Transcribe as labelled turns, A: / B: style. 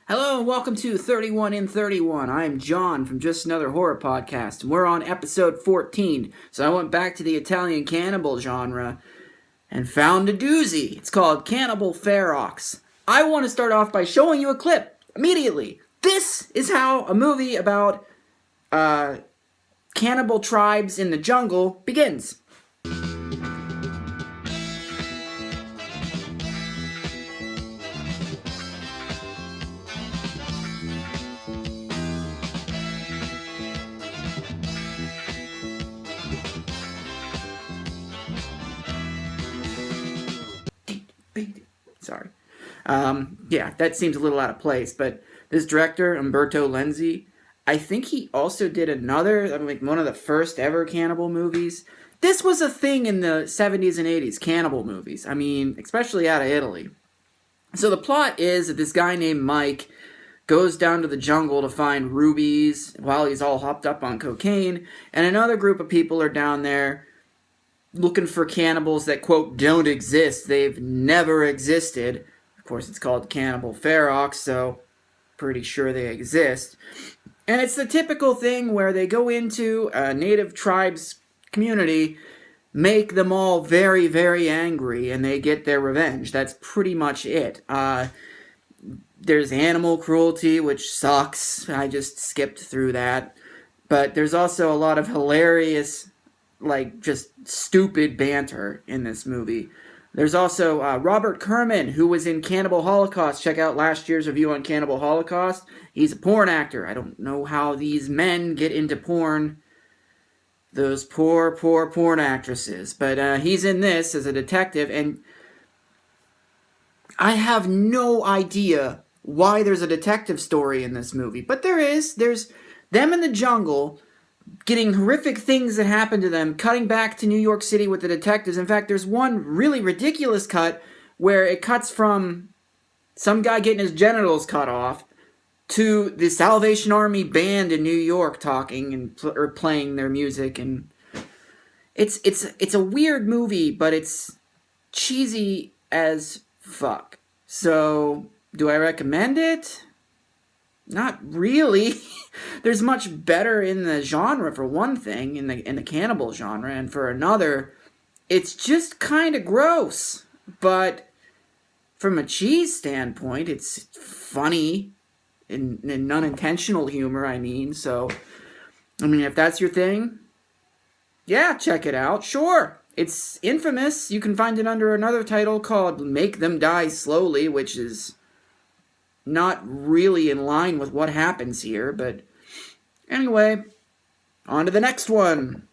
A: Hello and welcome to 31 in 31. I'm John from Just Another Horror Podcast, and we're on episode 14. So I went back to the Italian cannibal genre and found a doozy. It's called Cannibal Ferox. I want to start off by showing you a clip immediately. This is how a movie about cannibal tribes in the jungle begins. Sorry. Yeah, that seems a little out of place, but this director, Umberto Lenzi, I think he also did another, one of the first ever cannibal movies. This was a thing in the 70s and 80s, cannibal movies. Especially out of Italy. So the plot is that this guy named Mike goes down to the jungle to find rubies while he's all hopped up on cocaine, and another group of people are down there looking for cannibals that, quote, don't exist. They've never existed. Of course, it's called Cannibal Ferox, so pretty sure they exist. And it's the typical thing where they go into a native tribe's community, make them all very, very angry, and they get their revenge. That's pretty much it. There's animal cruelty, which sucks. I just skipped through that. But there's also a lot of hilarious, just stupid banter in this movie. There's also Robert Kerman, who was in Cannibal Holocaust. Check out last year's review on Cannibal Holocaust. He's a porn actor. I don't know how these men get into porn. Those poor, poor porn actresses. But he's in this as a detective, and I have no idea why there's a detective story in this movie. But there is. There's them in the jungle getting horrific things that happen to them, cutting back to New York City with the detectives. In fact, there's one really ridiculous cut where it cuts from some guy getting his genitals cut off to the Salvation Army band in New York talking and or playing their music, and it's a weird movie, but it's cheesy as fuck. So, do I recommend it? Not really. There's much better in the genre, for one thing, in the cannibal genre, and for another, it's just kind of gross. But from a cheese standpoint, it's funny, in unintentional humor, So, if that's your thing, yeah, check it out. Sure, it's infamous. You can find it under another title called Make Them Die Slowly, which is not really in line with what happens here, but anyway, on to the next one.